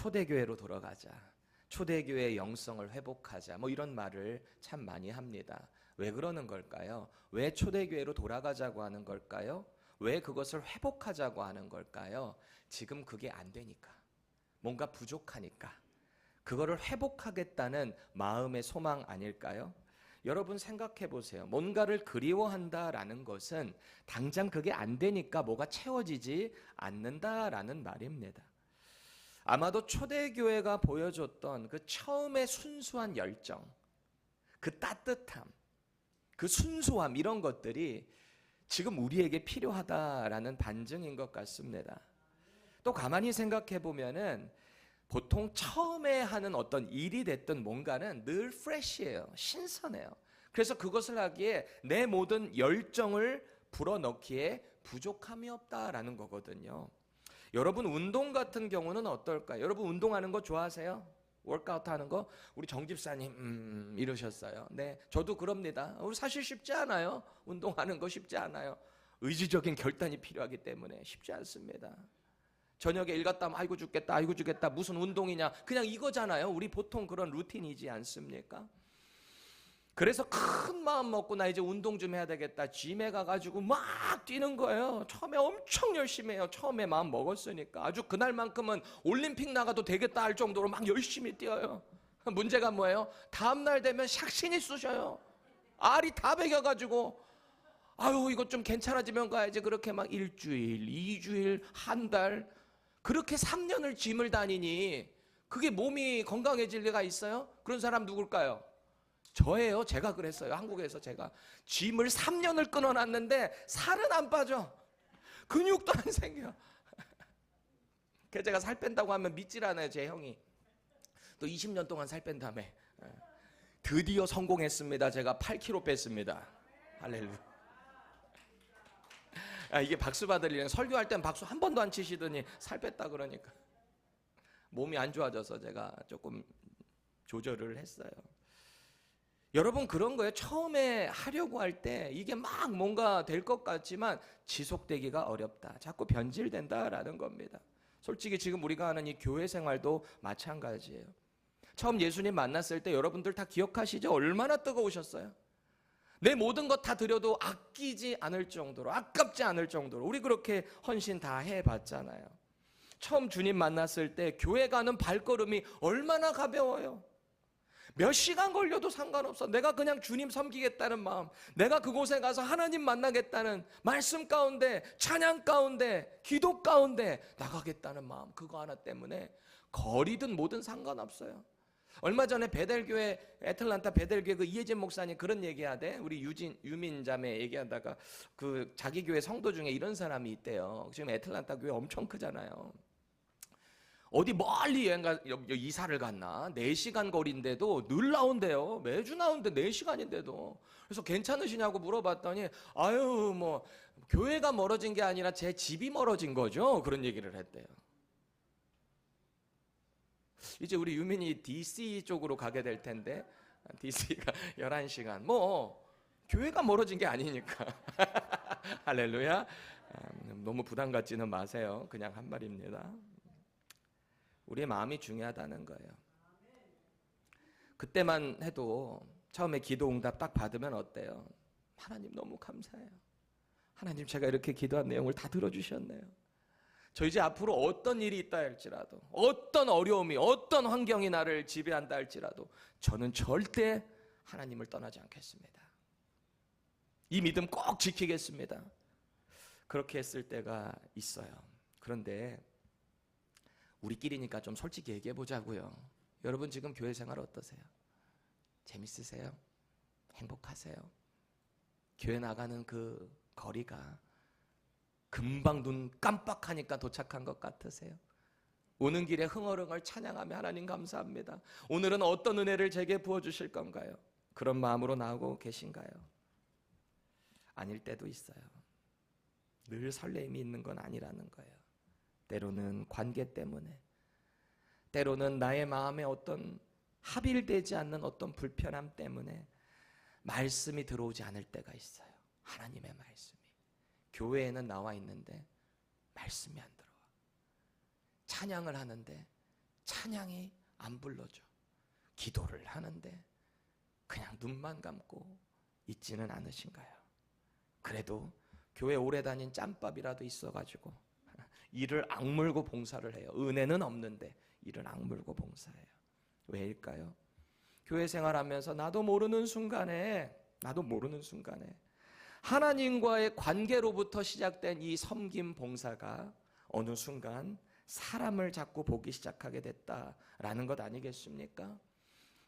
초대교회로 돌아가자, 초대교회의 영성을 회복하자, 뭐 이런 말을 참 많이 합니다. 왜 그러는 걸까요? 왜 초대교회로 돌아가자고 하는 걸까요? 왜 그것을 회복하자고 하는 걸까요? 지금 그게 안 되니까, 뭔가 부족하니까, 그거를 회복하겠다는 마음의 소망 아닐까요? 여러분 생각해 보세요. 뭔가를 그리워한다라는 것은 당장 그게 안 되니까 뭐가 채워지지 않는다라는 말입니다. 아마도 초대교회가 보여줬던 그 처음의 순수한 열정, 그 따뜻함, 그 순수함, 이런 것들이 지금 우리에게 필요하다라는 반증인 것 같습니다. 또 가만히 생각해 보면은 보통 처음에 하는 어떤 일이 됐든 뭔가는 늘 프레시해요. 신선해요. 그래서 그것을 하기에 내 모든 열정을 불어넣기에 부족함이 없다라는 거거든요. 여러분 운동 같은 경우는 어떨까요? 여러분 운동하는 거 좋아하세요? 워크아웃 하는 거? 우리 정 집사님 이러셨어요. 네, 저도 그럽니다. 우리 사실 쉽지 않아요. 운동하는 거 쉽지 않아요. 의지적인 결단이 필요하기 때문에 쉽지 않습니다. 저녁에 일 갔다 하면 아이고 죽겠다 무슨 운동이냐, 그냥 이거잖아요. 우리 보통 그런 루틴이지 않습니까? 그래서 큰 마음 먹고 나 이제 운동 좀 해야 되겠다, 짐에 가가지고 막 뛰는 거예요. 처음에 엄청 열심히 해요. 처음에 마음 먹었으니까 아주 그날만큼은 올림픽 나가도 되겠다 할 정도로 막 열심히 뛰어요. 문제가 뭐예요? 다음날 되면 샥신이 쑤셔요. 알이 다 배겨가지고 아유 이거 좀 괜찮아지면 가야지. 그렇게 막 일주일, 2주일, 한 달, 그렇게 3년을 짐을 다니니 그게 몸이 건강해질 리가 있어요? 그런 사람 누굴까요? 저예요. 제가 그랬어요. 한국에서 제가 짐을 3년을 끊어놨는데 살은 안 빠져. 근육도 안 생겨. 그래서 제가 살 뺀다고 하면 믿질 않아요. 제 형이 또 20년 동안 살 뺀다며. 드디어 성공했습니다. 제가 8kg 뺐습니다. 할렐루야. 이게 박수 받으려면 설교할 땐 박수 한 번도 안 치시더니 살 뺐다 그러니까 몸이 안 좋아져서 제가 조금 조절을 했어요. 여러분 그런 거예요. 처음에 하려고 할 때 이게 막 뭔가 될 것 같지만 지속되기가 어렵다. 자꾸 변질된다라는 겁니다. 솔직히 지금 우리가 하는 이 교회 생활도 마찬가지예요. 처음 예수님 만났을 때 여러분들 다 기억하시죠? 얼마나 뜨거우셨어요? 내 모든 것 다 드려도 아끼지 않을 정도로, 아깝지 않을 정도로 우리 그렇게 헌신 다 해봤잖아요. 처음 주님 만났을 때 교회 가는 발걸음이 얼마나 가벼워요. 몇 시간 걸려도 상관없어. 내가 그냥 주님 섬기겠다는 마음, 내가 그곳에 가서 하나님 만나겠다는 말씀 가운데, 찬양 가운데, 기도 가운데 나가겠다는 마음, 그거 하나 때문에 거리든 뭐든 상관없어요. 얼마 전에 베델교회, 애틀란타 베델교회 그 이혜진 목사님 그런 얘기하대. 우리 유민 자매 얘기하다가 그 자기 교회 성도 중에 이런 사람이 있대요. 지금 애틀란타 교회 엄청 크잖아요. 어디 멀리 이사를 갔나? 4시간 거리인데도 늘 나온대요. 매주 나오는데 4시간인데도. 그래서 괜찮으시냐고 물어봤더니 아유 뭐 교회가 멀어진 게 아니라 제 집이 멀어진 거죠. 그런 얘기를 했대요. 이제 우리 유민이 DC 쪽으로 가게 될 텐데 DC가 11시간. 뭐 교회가 멀어진 게 아니니까. 할렐루야. 너무 부담 갖지는 마세요. 그냥 한 말입니다. 우리의 마음이 중요하다는 거예요. 그때만 해도 처음에 기도 응답 딱 받으면 어때요? 하나님 너무 감사해요. 하나님 제가 이렇게 기도한 내용을 다 들어주셨네요. 저 이제 앞으로 어떤 일이 있다 할지라도, 어떤 어려움이, 어떤 환경이 나를 지배한다 할지라도 저는 절대 하나님을 떠나지 않겠습니다. 이 믿음 꼭 지키겠습니다. 그렇게 했을 때가 있어요. 그런데 우리끼리니까 좀 솔직히 얘기해 보자고요. 여러분 지금 교회 생활 어떠세요? 재밌으세요? 행복하세요? 교회 나가는 그 거리가 금방 눈 깜빡하니까 도착한 것 같으세요? 오는 길에 흥얼흥얼 찬양하며 하나님 감사합니다. 오늘은 어떤 은혜를 제게 부어주실 건가요? 그런 마음으로 나오고 계신가요? 아닐 때도 있어요. 늘 설레임이 있는 건 아니라는 거예요. 때로는 관계 때문에, 때로는 나의 마음에 어떤 합일되지 않는 어떤 불편함 때문에 말씀이 들어오지 않을 때가 있어요. 하나님의 말씀이. 교회에는 나와 있는데 말씀이 안 들어와. 찬양을 하는데 찬양이 안 불러져. 기도를 하는데 그냥 눈만 감고 있지는 않으신가요? 그래도 교회 오래 다닌 짬밥이라도 있어가지고 이를 악물고 봉사를 해요. 은혜는 없는데 이를 악물고 봉사해요. 왜일까요? 교회 생활하면서 나도 모르는 순간에 하나님과의 관계로부터 시작된 이 섬김 봉사가 어느 순간 사람을 자꾸 보기 시작하게 됐다라는 것 아니겠습니까?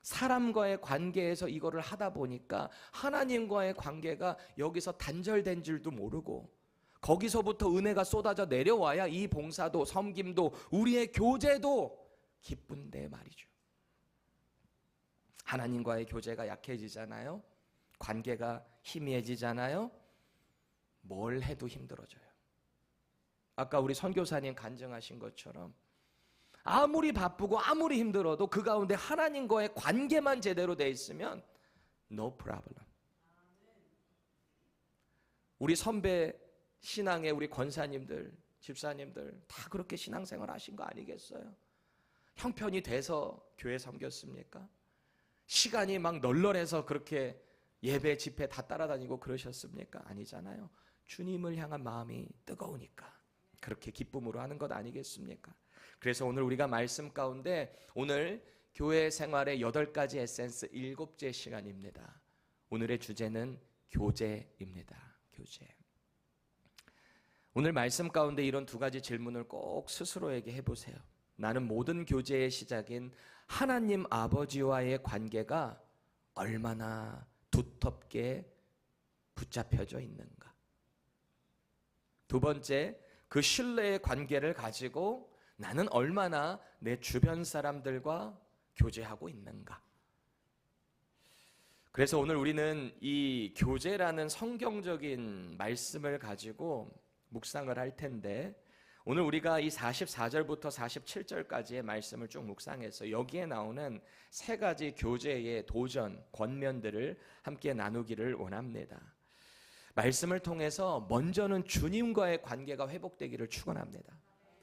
사람과의 관계에서 이거를 하다 보니까 하나님과의 관계가 여기서 단절된 줄도 모르고 거기서부터 은혜가 쏟아져 내려와야 이 봉사도 섬김도 우리의 교제도 기쁜데 말이죠. 하나님과의 교제가 약해지잖아요. 관계가 희미해지잖아요. 뭘 해도 힘들어져요. 아까 우리 선교사님 간증하신 것처럼 아무리 바쁘고 아무리 힘들어도 그 가운데 하나님과의 관계만 제대로 돼 있으면 no problem. 우리 선배 신앙의 우리 권사님들, 집사님들 다 그렇게 신앙생활 하신 거 아니겠어요? 형편이 돼서 교회 섬겼습니까? 시간이 막 널널해서 그렇게 예배 집회 다 따라다니고 그러셨습니까? 아니잖아요. 주님을 향한 마음이 뜨거우니까 그렇게 기쁨으로 하는 것 아니겠습니까? 그래서 오늘 우리가 말씀 가운데 오늘 교회 생활의 8가지 에센스 7째 시간입니다. 오늘의 주제는 교제입니다. 교제. 오늘 말씀 가운데 이런 2가지 질문을 꼭 스스로에게 해보세요. 나는 모든 교제의 시작인 하나님 아버지와의 관계가 얼마나 두텁게 붙잡혀져 있는가? 2번째, 그 신뢰의 관계를 가지고 나는 얼마나 내 주변 사람들과 교제하고 있는가? 그래서 오늘 우리는 이 교제라는 성경적인 말씀을 가지고 묵상을 할 텐데 오늘 우리가 이 44절부터 47절까지의 말씀을 쭉 묵상해서 여기에 나오는 3가지 교제의 도전, 권면들을 함께 나누기를 원합니다. 말씀을 통해서 먼저는 주님과의 관계가 회복되기를 축원합니다.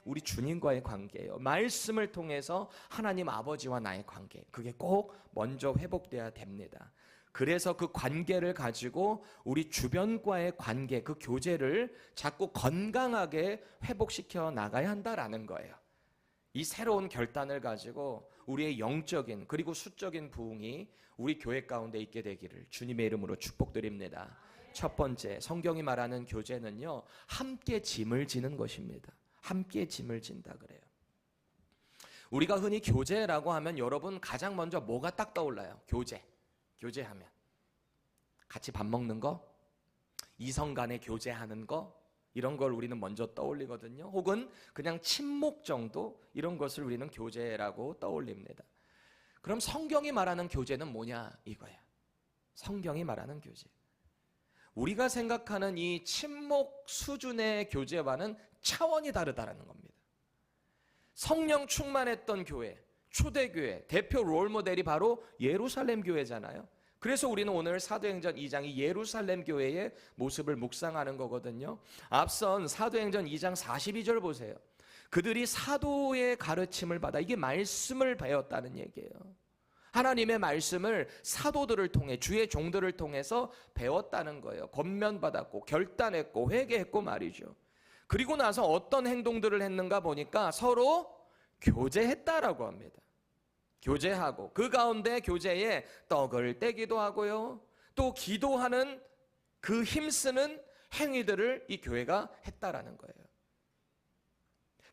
우리 주님과의 관계예요. 말씀을 통해서 하나님 아버지와 나의 관계, 그게 꼭 먼저 회복돼야 됩니다. 그래서 그 관계를 가지고 우리 주변과의 관계, 그 교제를 자꾸 건강하게 회복시켜 나가야 한다라는 거예요. 이 새로운 결단을 가지고 우리의 영적인 그리고 수적인 부흥이 우리 교회 가운데 있게 되기를 주님의 이름으로 축복드립니다. 첫 번째, 성경이 말하는 교제는요, 함께 짐을 지는 것입니다. 함께 짐을 진다 그래요. 우리가 흔히 교제라고 하면 여러분 가장 먼저 뭐가 딱 떠올라요? 교제하면 같이 밥 먹는 거, 이성 간에 교제하는 거, 이런 걸 우리는 먼저 떠올리거든요. 혹은 그냥 친목 정도, 이런 것을 우리는 교제라고 떠올립니다. 그럼 성경이 말하는 교제는 뭐냐 이거야. 성경이 말하는 교제, 우리가 생각하는 이 친목 수준의 교제와는 차원이 다르다는 겁니다. 성령 충만했던 교회, 초대교회, 대표 롤모델이 바로 예루살렘 교회잖아요. 그래서 우리는 오늘 사도행전 2장이 예루살렘 교회의 모습을 묵상하는 거거든요. 앞선 사도행전 2장 42절 보세요. 그들이 사도의 가르침을 받아, 이게 말씀을 배웠다는 얘기예요. 하나님의 말씀을 사도들을 통해, 주의 종들을 통해서 배웠다는 거예요. 권면받았고 결단했고 회개했고 말이죠. 그리고 나서 어떤 행동들을 했는가 보니까 서로 교제했다라고 합니다. 교제하고 그 가운데 교제에 떡을 떼기도 하고요, 또 기도하는 그 힘쓰는 행위들을 이 교회가 했다라는 거예요.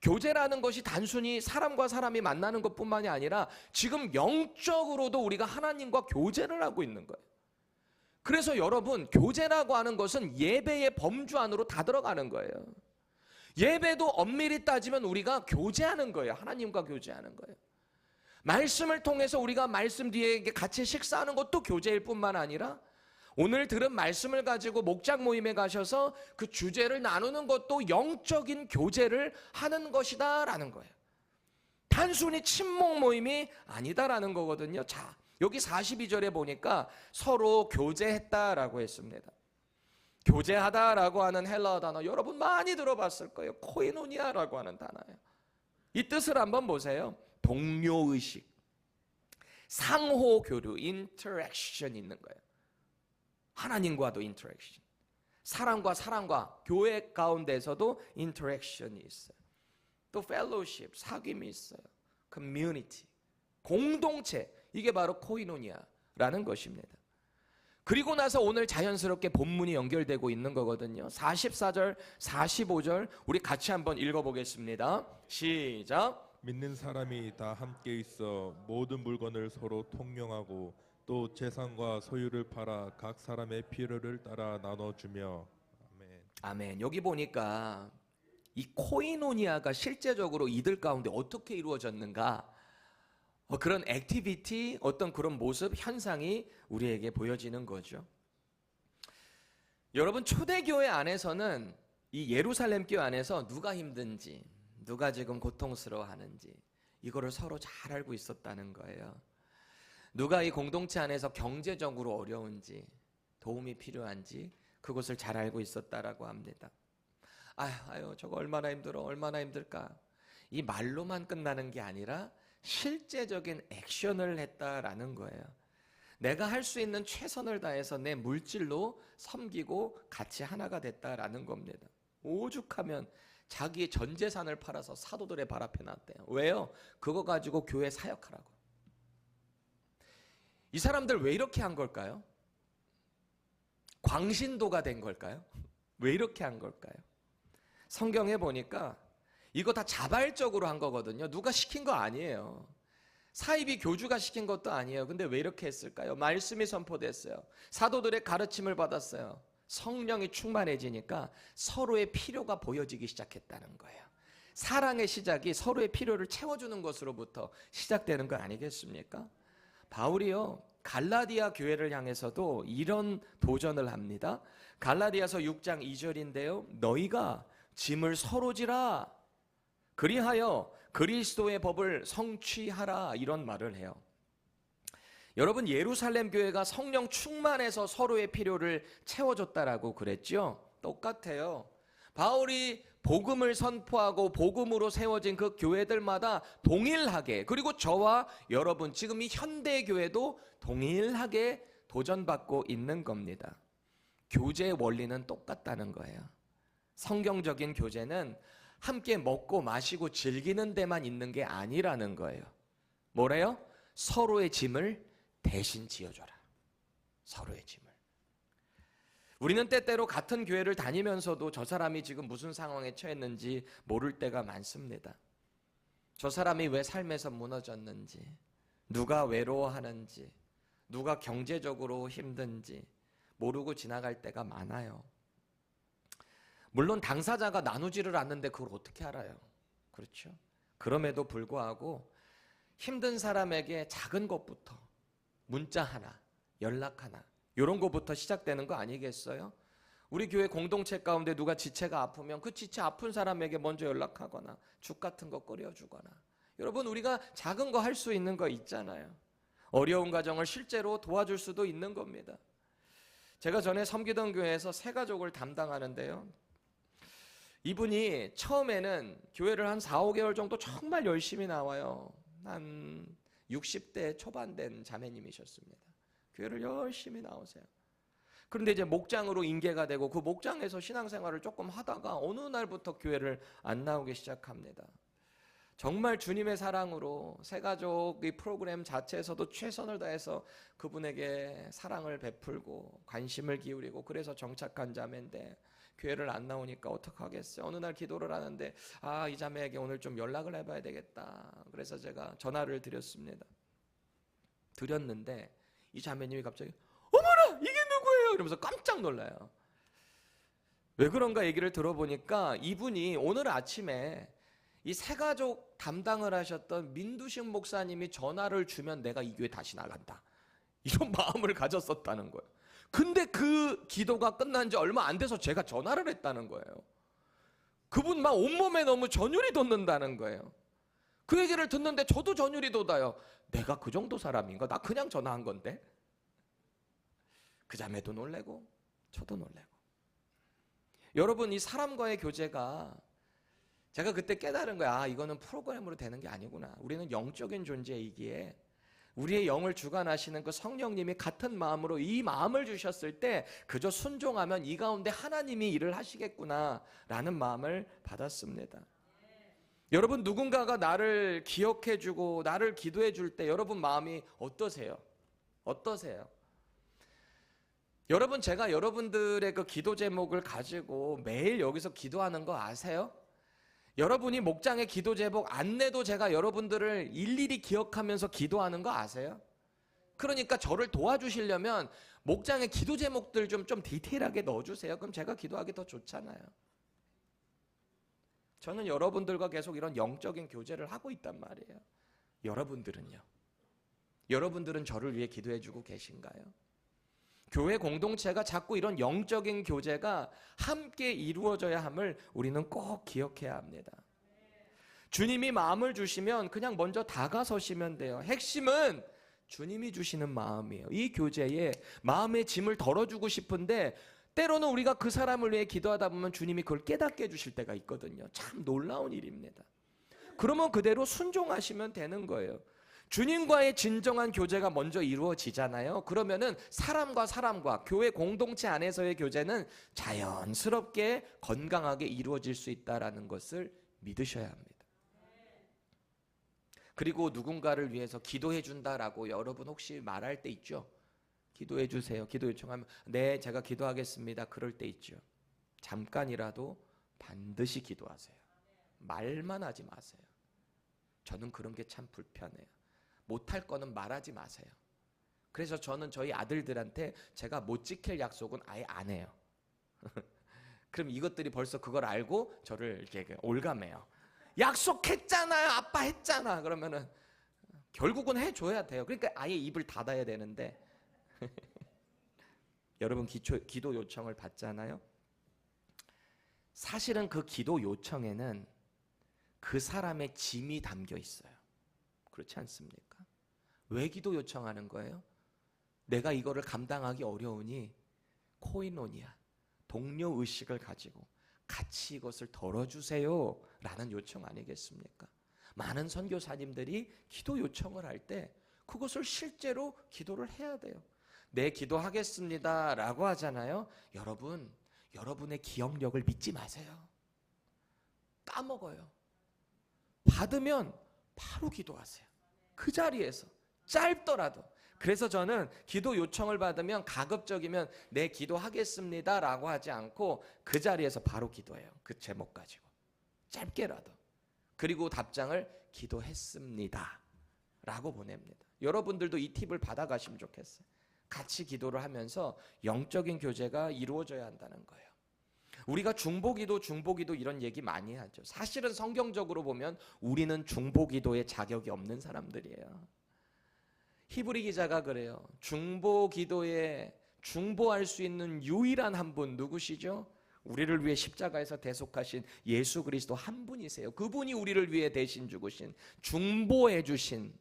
교제라는 것이 단순히 사람과 사람이 만나는 것뿐만이 아니라 지금 영적으로도 우리가 하나님과 교제를 하고 있는 거예요. 그래서 여러분, 교제라고 하는 것은 예배의 범주 안으로 다 들어가는 거예요. 예배도 엄밀히 따지면 우리가 교제하는 거예요. 하나님과 교제하는 거예요. 말씀을 통해서 우리가 말씀 뒤에 같이 식사하는 것도 교제일 뿐만 아니라 오늘 들은 말씀을 가지고 목장 모임에 가셔서 그 주제를 나누는 것도 영적인 교제를 하는 것이다 라는 거예요. 단순히 친목 모임이 아니다라는 거거든요. 자, 여기 42절에 보니까 서로 교제했다라고 했습니다. 교제하다라고 하는 헬라어 단어 여러분 많이 들어봤을 거예요. 코이노니아라고 하는 단어예요. 이 뜻을 한번 보세요. 동료의식, 상호교류, 인터랙션이 있는 거예요. 하나님과도 인터랙션, 사람과 교회 가운데서도 인터랙션이 있어요. 또 펠로십, 사귐이 있어요. 커뮤니티, 공동체, 이게 바로 코이노니아라는 것입니다. 그리고 나서 오늘 자연스럽게 본문이 연결되고 있는 거거든요. 44절, 45절 우리 같이 한번 읽어보겠습니다. 시작. 믿는 사람이 다 함께 있어 모든 물건을 서로 통용하고 또 재산과 소유를 팔아 각 사람의 필요를 따라 나눠주며. 아멘. 아멘. 여기 보니까 이 코이노니아가 실제적으로 이들 가운데 어떻게 이루어졌는가, 그런 액티비티, 어떤 그런 모습, 현상이 우리에게 보여지는 거죠. 여러분, 초대교회 안에서는, 이 예루살렘 교회 안에서 누가 힘든지, 누가 지금 고통스러워하는지 이거를 서로 잘 알고 있었다는 거예요. 누가 이 공동체 안에서 경제적으로 어려운지, 도움이 필요한지 그것을 잘 알고 있었다라고 합니다. 아유 저거 얼마나 힘들어, 얼마나 힘들까, 이 말로만 끝나는 게 아니라 실제적인 액션을 했다라는 거예요. 내가 할 수 있는 최선을 다해서 내 물질로 섬기고 같이 하나가 됐다라는 겁니다. 오죽하면 자기의 전 재산을 팔아서 사도들의 발 앞에 놨대요. 왜요? 그거 가지고 교회 사역하라고. 이 사람들 왜 이렇게 한 걸까요? 광신도가 된 걸까요? 왜 이렇게 한 걸까요? 성경에 보니까 이거 다 자발적으로 한 거거든요. 누가 시킨 거 아니에요. 사이비 교주가 시킨 것도 아니에요. 근데 왜 이렇게 했을까요? 말씀이 선포됐어요. 사도들의 가르침을 받았어요. 성령이 충만해지니까 서로의 필요가 보여지기 시작했다는 거예요. 사랑의 시작이 서로의 필요를 채워주는 것으로부터 시작되는 거 아니겠습니까? 바울이요, 갈라디아 교회를 향해서도 이런 도전을 합니다. 갈라디아서 6장 2절인데요. 너희가 짐을 서로 지라, 그리하여 그리스도의 법을 성취하라, 이런 말을 해요. 여러분, 예루살렘 교회가 성령 충만해서 서로의 필요를 채워줬다라고 그랬죠? 똑같아요. 바울이 복음을 선포하고 복음으로 세워진 그 교회들마다 동일하게, 그리고 저와 여러분 지금 이 현대 교회도 동일하게 도전받고 있는 겁니다. 교제의 원리는 똑같다는 거예요. 성경적인 교제는 함께 먹고 마시고 즐기는 데만 있는 게 아니라는 거예요. 뭐래요? 서로의 짐을 대신 지어줘라. 서로의 짐을. 우리는 때때로 같은 교회를 다니면서도 저 사람이 지금 무슨 상황에 처했는지 모를 때가 많습니다. 저 사람이 왜 삶에서 무너졌는지, 누가 외로워하는지, 누가 경제적으로 힘든지 모르고 지나갈 때가 많아요. 물론 당사자가 나누지를 않는데 그걸 어떻게 알아요? 그렇죠? 그럼에도 불구하고 힘든 사람에게 작은 것부터, 문자 하나, 연락 하나, 이런 것부터 시작되는 거 아니겠어요? 우리 교회 공동체 가운데 누가 지체가 아프면 그 지체 아픈 사람에게 먼저 연락하거나 죽 같은 거 끓여주거나, 여러분 우리가 작은 거 할 수 있는 거 있잖아요. 어려운 가정을 실제로 도와줄 수도 있는 겁니다. 제가 전에 섬기던 교회에서 세 가족을 담당하는데요, 이분이 처음에는 교회를 한 4, 5개월 정도 정말 열심히 나와요. 한 60대 초반 된 자매님이셨습니다. 교회를 열심히 나오세요. 그런데 이제 목장으로 인계가 되고 그 목장에서 신앙생활을 조금 하다가 어느 날부터 교회를 안 나오기 시작합니다. 정말 주님의 사랑으로 새가족의 프로그램 자체에서도 최선을 다해서 그분에게 사랑을 베풀고 관심을 기울이고 그래서 정착한 자매인데 교회를 안 나오니까 어떡하겠어요. 어느 날 기도를 하는데 이 자매에게 오늘 좀 연락을 해봐야 되겠다. 그래서 제가 전화를 드렸습니다. 드렸는데 이 자매님이 갑자기 어머나 이게 누구예요? 이러면서 깜짝 놀라요. 왜 그런가 얘기를 들어보니까 이분이 오늘 아침에 이 새가족 담당을 하셨던 민두식 목사님이 전화를 주면 내가 이 교회 다시 나간다, 이런 마음을 가졌었다는 거예요. 근데 그 기도가 끝난 지 얼마 안 돼서 제가 전화를 했다는 거예요. 그분 막 온몸에 너무 전율이 돋는다는 거예요. 그 얘기를 듣는데 저도 전율이 돋아요. 내가 그 정도 사람인가? 나 그냥 전화한 건데. 그 자매도 놀래고 저도 놀래고. 여러분, 이 사람과의 교제가 제가 그때 깨달은 거야. 이거는 프로그램으로 되는 게 아니구나. 우리는 영적인 존재이기에 우리의 영을 주관하시는 그 성령님이 같은 마음으로 이 마음을 주셨을 때 그저 순종하면 이 가운데 하나님이 일을 하시겠구나 라는 마음을 받았습니다. 여러분, 누군가가 나를 기억해 주고 나를 기도해 줄 때 여러분 마음이 어떠세요? 어떠세요? 여러분, 제가 여러분들의 그 기도 제목을 가지고 매일 여기서 기도하는 거 아세요? 여러분이 목장의 기도 제목 안 내도 제가 여러분들을 일일이 기억하면서 기도하는 거 아세요? 그러니까 저를 도와주시려면 목장의 기도 제목들 좀 디테일하게 넣어주세요. 그럼 제가 기도하기 더 좋잖아요. 저는 여러분들과 계속 이런 영적인 교제를 하고 있단 말이에요. 여러분들은요? 여러분들은 저를 위해 기도해주고 계신가요? 교회 공동체가 자꾸 이런 영적인 교제가 함께 이루어져야 함을 우리는 꼭 기억해야 합니다. 주님이 마음을 주시면 그냥 먼저 다가서시면 돼요. 핵심은 주님이 주시는 마음이에요. 이 교제에 마음의 짐을 덜어주고 싶은데 때로는 우리가 그 사람을 위해 기도하다 보면 주님이 그걸 깨닫게 해주실 때가 있거든요. 참 놀라운 일입니다. 그러면 그대로 순종하시면 되는 거예요. 주님과의 진정한 교제가 먼저 이루어지잖아요. 그러면은 사람과 교회 공동체 안에서의 교제는 자연스럽게 건강하게 이루어질 수 있다라는 것을 믿으셔야 합니다. 그리고 누군가를 위해서 기도해 준다라고 여러분 혹시 말할 때 있죠? 기도해 주세요. 기도 요청하면 네, 제가 기도하겠습니다. 그럴 때 있죠. 잠깐이라도 반드시 기도하세요. 말만 하지 마세요. 저는 그런 게 참 불편해요. 못할 거는 말하지 마세요. 그래서 저는 저희 아들들한테 제가 못 지킬 약속은 아예 안 해요. 그럼 이것들이 벌써 그걸 알고 저를 이렇게 올감해요. 약속했잖아요. 아빠 했잖아. 그러면은 결국은 해줘야 돼요. 그러니까 아예 입을 닫아야 되는데 여러분 기도 요청을 받잖아요. 사실은 그 기도 요청에는 그 사람의 짐이 담겨 있어요. 그렇지 않습니까? 왜 기도 요청하는 거예요? 내가 이거를 감당하기 어려우니 코이노니아, 동료 의식을 가지고 같이 이것을 덜어주세요 라는 요청 아니겠습니까? 많은 선교사님들이 기도 요청을 할 때 그것을 실제로 기도를 해야 돼요. 네, 기도하겠습니다 라고 하잖아요. 여러분의 기억력을 믿지 마세요. 까먹어요. 받으면 바로 기도하세요. 그 자리에서 짧더라도. 그래서 저는 기도 요청을 받으면 가급적이면 네, 기도하겠습니다 라고 하지 않고 그 자리에서 바로 기도해요. 그 제목 가지고 짧게라도. 그리고 답장을 기도했습니다 라고 보냅니다. 여러분들도 이 팁을 받아가시면 좋겠어요. 같이 기도를 하면서 영적인 교제가 이루어져야 한다는 거예요. 우리가 중보기도 이런 얘기 많이 하죠. 사실은 성경적으로 보면 우리는 중보기도의 자격이 없는 사람들이에요. 히브리 기자가 그래요. 중보기도에 중보할 수 있는 유일한 한 분 누구시죠? 우리를 위해 십자가에서 대속하신 예수 그리스도 한 분이세요. 그분이 우리를 위해 대신 죽으신 중보해 주신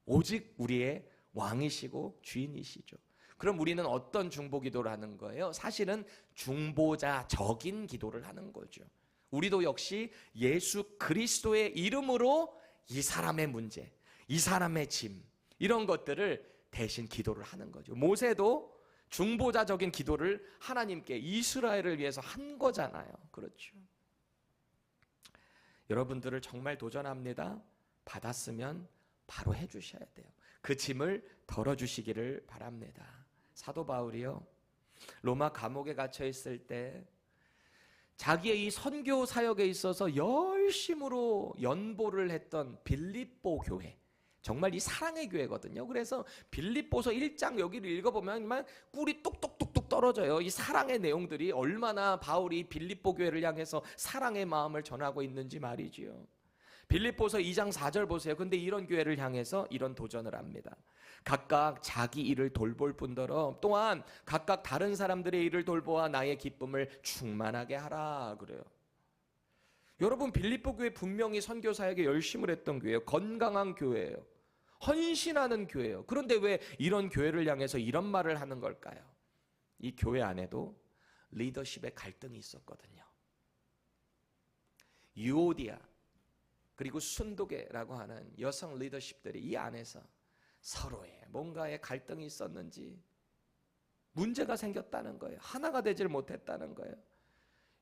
오직 우리의 왕이시고 주인이시죠. 그럼 우리는 어떤 중보기도를 하는 거예요? 사실은 중보자적인 기도를 하는 거죠. 우리도 역시 예수 그리스도의 이름으로 이 사람의 문제, 이 사람의 짐 이런 것들을 대신 기도를 하는 거죠. 모세도 중보자적인 기도를 하나님께 이스라엘을 위해서 한 거잖아요. 그렇죠. 여러분들을 정말 도전합니다. 받았으면 바로 해주셔야 돼요. 그 짐을 덜어주시기를 바랍니다. 사도 바울이요, 로마 감옥에 갇혀 있을 때 자기의 이 선교 사역에 있어서 열심으로 연보를 했던 빌립보 교회, 정말 이 사랑의 교회거든요. 그래서 빌립보서 1장 여기를 읽어보면 꿀이 똑똑똑똑 떨어져요. 이 사랑의 내용들이 얼마나 바울이 빌립보 교회를 향해서 사랑의 마음을 전하고 있는지 말이지요. 빌립보서 2장 4절 보세요. 근데 이런 교회를 향해서 이런 도전을 합니다. 각각 자기 일을 돌볼 뿐더러 또한 각각 다른 사람들의 일을 돌보아 나의 기쁨을 충만하게 하라 그래요. 여러분, 빌립보 교회 분명히 선교 사역에 열심을 했던 교회예요. 건강한 교회예요. 헌신하는 교회예요. 그런데 왜 이런 교회를 향해서 이런 말을 하는 걸까요? 이 교회 안에도 리더십의 갈등이 있었거든요. 유오디아 그리고 순도계라고 하는 여성 리더십들이 이 안에서 서로의 뭔가의 갈등이 있었는지 문제가 생겼다는 거예요. 하나가 되질 못했다는 거예요.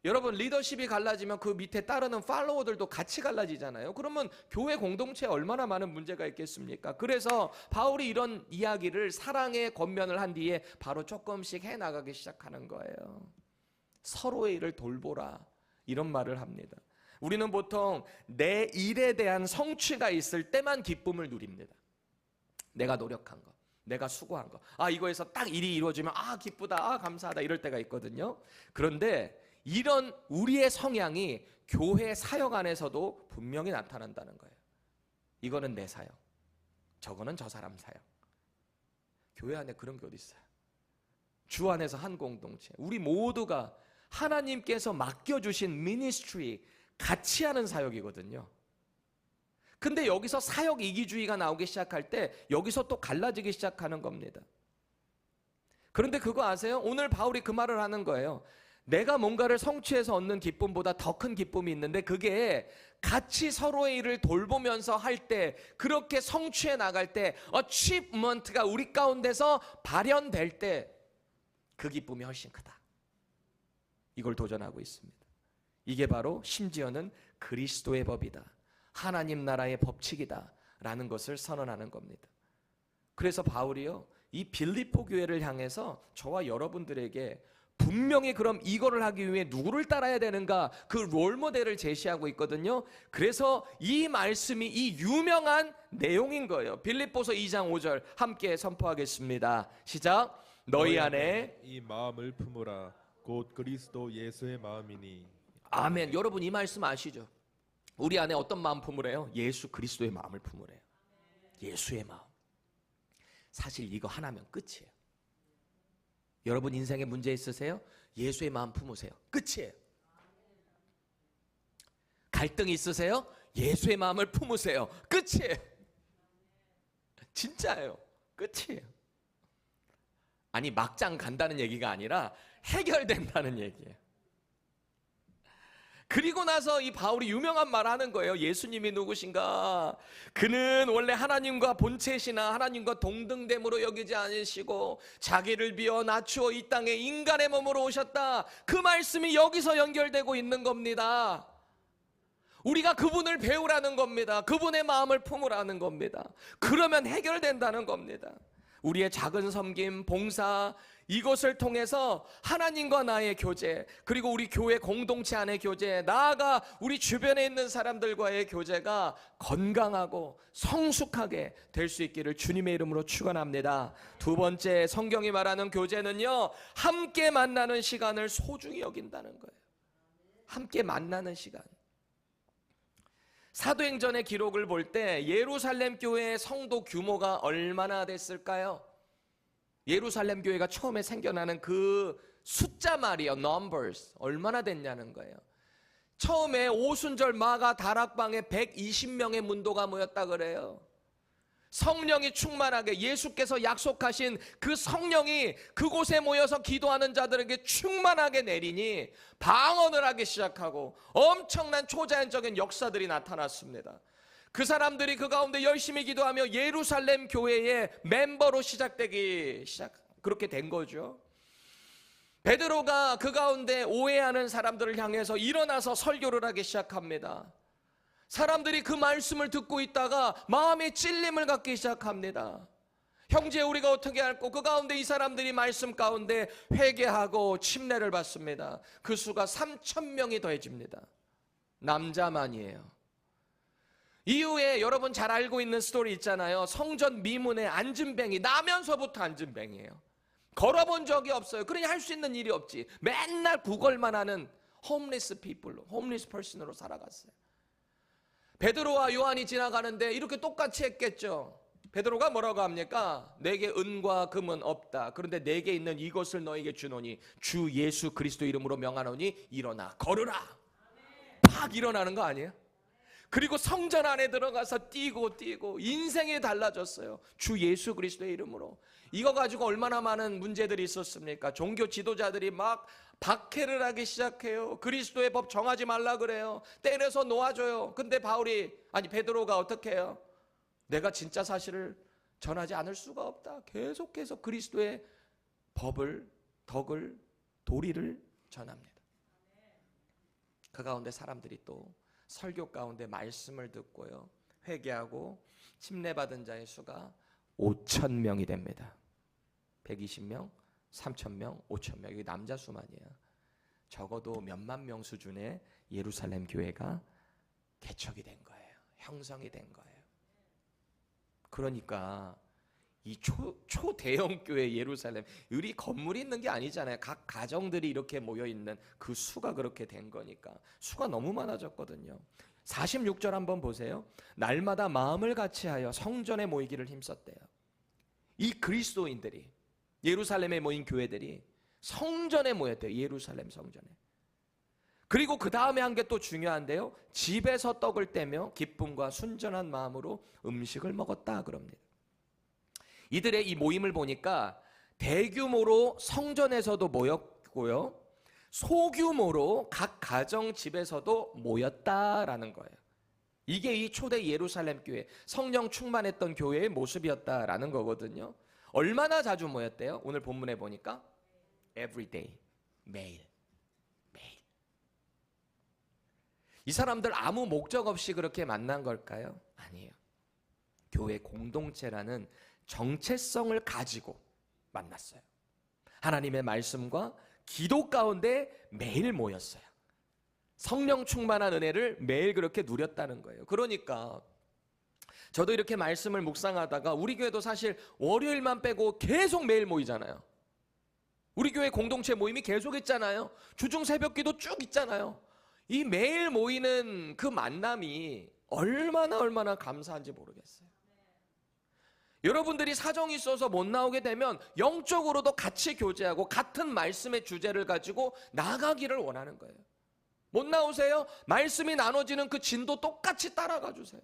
여러분, 리더십이 갈라지면 그 밑에 따르는 팔로워들도 같이 갈라지잖아요. 그러면 교회 공동체에 얼마나 많은 문제가 있겠습니까? 그래서 바울이 이런 이야기를 사랑의 권면을 한 뒤에 바로 조금씩 해나가기 시작하는 거예요. 서로의 일을 돌보라, 이런 말을 합니다. 우리는 보통 내 일에 대한 성취가 있을 때만 기쁨을 누립니다. 내가 노력한 거, 내가 수고한 거, 이거에서 딱 일이 이루어지면 기쁘다, 감사하다, 이럴 때가 있거든요. 그런데 이런 우리의 성향이 교회 사역 안에서도 분명히 나타난다는 거예요. 이거는 내 사역, 저거는 저 사람 사역. 교회 안에 그런 게 어디 있어요? 주 안에서 한 공동체, 우리 모두가 하나님께서 맡겨주신 미니스트리 같이 하는 사역이거든요. 근데 여기서 사역 이기주의가 나오기 시작할 때 여기서 또 갈라지기 시작하는 겁니다. 그런데 그거 아세요? 오늘 바울이 그 말을 하는 거예요. 내가 뭔가를 성취해서 얻는 기쁨보다 더 큰 기쁨이 있는데 그게 같이 서로의 일을 돌보면서 할 때, 그렇게 성취해 나갈 때 achievement가 우리 가운데서 발현될 때 그 기쁨이 훨씬 크다. 이걸 도전하고 있습니다. 이게 바로 심지어는 그리스도의 법이다, 하나님 나라의 법칙이다 라는 것을 선언하는 겁니다. 그래서 바울이요, 이 빌립보 교회를 향해서 저와 여러분들에게 분명히 그럼 이거를 하기 위해 누구를 따라야 되는가, 그 롤모델을 제시하고 있거든요. 그래서 이 말씀이 이 유명한 내용인 거예요. 빌립보서 2장 5절 함께 선포하겠습니다. 시작. 너희 안에 이 마음을 품으라. 곧 그리스도 예수의 마음이니. 아멘. 여러분, 이 말씀 아시죠? 우리 안에 어떤 마음 품으래요? 예수 그리스도의 마음을 품으래요. 예수의 마음. 사실 이거 하나면 끝이에요. 여러분 인생에 문제 있으세요? 예수의 마음 품으세요. 끝이에요. 갈등이 있으세요? 예수의 마음을 품으세요. 끝이에요. 진짜예요. 끝이에요. 아니, 막장 간다는 얘기가 아니라 해결된다는 얘기예요. 그리고 나서 이 바울이 유명한 말 하는 거예요. 예수님이 누구신가? 그는 원래 하나님과 본체시나 하나님과 동등됨으로 여기지 않으시고 자기를 비워 낮추어 이 땅에 인간의 몸으로 오셨다. 그 말씀이 여기서 연결되고 있는 겁니다. 우리가 그분을 배우라는 겁니다. 그분의 마음을 품으라는 겁니다. 그러면 해결된다는 겁니다. 우리의 작은 섬김, 봉사, 이것을 통해서 하나님과 나의 교제, 그리고 우리 교회 공동체 안의 교제, 나아가 우리 주변에 있는 사람들과의 교제가 건강하고 성숙하게 될 수 있기를 주님의 이름으로 축원합니다. 두 번째, 성경이 말하는 교제는요, 함께 만나는 시간을 소중히 여긴다는 거예요. 함께 만나는 시간. 사도행전의 기록을 볼 때 예루살렘 교회의 성도 규모가 얼마나 됐을까요? 예루살렘 교회가 처음에 생겨나는 그 숫자 말이요, numbers, 얼마나 됐냐는 거예요. 처음에 오순절 마가 다락방에 120명의 문도가 모였다 그래요. 성령이 충만하게, 예수께서 약속하신 그 성령이 그곳에 모여서 기도하는 자들에게 충만하게 내리니 방언을 하기 시작하고 엄청난 초자연적인 역사들이 나타났습니다. 그 사람들이 그 가운데 열심히 기도하며 예루살렘 교회의 멤버로 그렇게 된 거죠. 베드로가 그 가운데 오해하는 사람들을 향해서 일어나서 설교를 하기 시작합니다. 사람들이 그 말씀을 듣고 있다가 마음에 찔림을 갖기 시작합니다. 형제, 우리가 어떻게 할꼬? 그 가운데 이 사람들이 말씀 가운데 회개하고 침례를 받습니다. 그 수가 3,000명이 더해집니다. 남자만이에요. 이후에 여러분 잘 알고 있는 스토리 있잖아요. 성전 미문에 앉은뱅이, 나면서부터 앉은뱅이에요. 걸어본 적이 없어요. 그러니 할 수 있는 일이 없지. 맨날 구걸만 하는 홈리스 피플로, 홈리스 퍼슨으로 살아갔어요. 베드로와 요한이 지나가는데 이렇게 똑같이 했겠죠. 베드로가 뭐라고 합니까? 내게 은과 금은 없다. 그런데 내게 있는 이것을 너에게 주노니 주 예수 그리스도 이름으로 명하노니 일어나 걸으라. 팍 일어나는 거 아니에요? 그리고 성전 안에 들어가서 뛰고 인생이 달라졌어요. 주 예수 그리스도의 이름으로. 이거 가지고 얼마나 많은 문제들이 있었습니까? 종교 지도자들이 막 박해를 하기 시작해요. 그리스도의 법 정하지 말라 그래요. 때려서 놓아줘요. 근데 베드로가 어떻게 해요? 내가 진짜 사실을 전하지 않을 수가 없다. 계속해서 그리스도의 법을, 덕을, 도리를 전합니다. 그 가운데 사람들이 또 설교 가운데 말씀을 듣고요, 회개하고 침례받은 자의 수가 5,000명이 됩니다. 120명, 3,000명, 5,000명. 이게 남자 수만이에요. 적어도 몇만 명 수준의 예루살렘 교회가 개척이 된 거예요. 형성이 된 거예요. 그러니까 이 초대형 교회 예루살렘, 우리 건물이 있는 게 아니잖아요. 각 가정들이 이렇게 모여 있는 그 수가 그렇게 된 거니까 수가 너무 많아졌거든요. 46절 한번 보세요. 날마다 마음을 같이하여 성전에 모이기를 힘썼대요. 이 그리스도인들이, 예루살렘에 모인 교회들이 성전에 모였대요. 예루살렘 성전에. 그리고 그 다음에 한 게 또 중요한데요. 집에서 떡을 떼며 기쁨과 순전한 마음으로 음식을 먹었다 그럽니다. 이들의 이 모임을 보니까 대규모로 성전에서도 모였고요, 소규모로 각 가정 집에서도 모였다라는 거예요. 이게 이 초대 예루살렘 교회, 성령 충만했던 교회의 모습이었다라는 거거든요. 얼마나 자주 모였대요? 오늘 본문에 보니까 every day, 매일. 이 사람들 아무 목적 없이 그렇게 만난 걸까요? 아니에요. 교회 공동체라는 정체성을 가지고 만났어요. 하나님의 말씀과 기도 가운데 매일 모였어요. 성령 충만한 은혜를 매일 그렇게 누렸다는 거예요. 그러니까 저도 이렇게 말씀을 묵상하다가 우리 교회도 사실 월요일만 빼고 계속 매일 모이잖아요. 우리 교회 공동체 모임이 계속 있잖아요. 주중 새벽기도 쭉 있잖아요. 이 매일 모이는 그 만남이 얼마나 감사한지 모르겠어요. 여러분들이 사정이 있어서 못 나오게 되면 영적으로도 같이 교제하고 같은 말씀의 주제를 가지고 나가기를 원하는 거예요. 못 나오세요? 말씀이 나눠지는 그 진도 똑같이 따라가 주세요.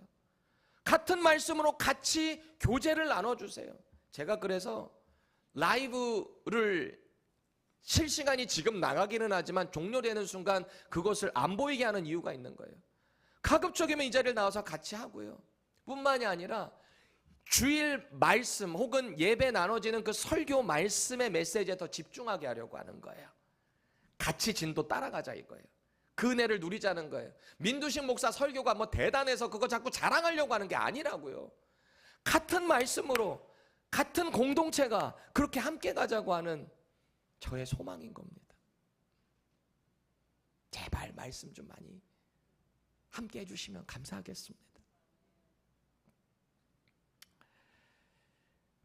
같은 말씀으로 같이 교제를 나눠주세요. 제가 그래서 라이브를 실시간이 지금 나가기는 하지만 종료되는 순간 그것을 안 보이게 하는 이유가 있는 거예요. 가급적이면 이 자리에 나와서 같이 하고요. 뿐만이 아니라 주일 말씀 혹은 예배 나눠지는 그 설교 말씀의 메시지에 더 집중하게 하려고 하는 거예요. 같이 진도 따라가자 이거예요. 그 은혜를 누리자는 거예요. 민두식 목사 설교가 뭐 대단해서 그거 자꾸 자랑하려고 하는 게 아니라고요. 같은 말씀으로 같은 공동체가 그렇게 함께 가자고 하는 저의 소망인 겁니다. 제발 말씀 좀 많이 함께 해주시면 감사하겠습니다.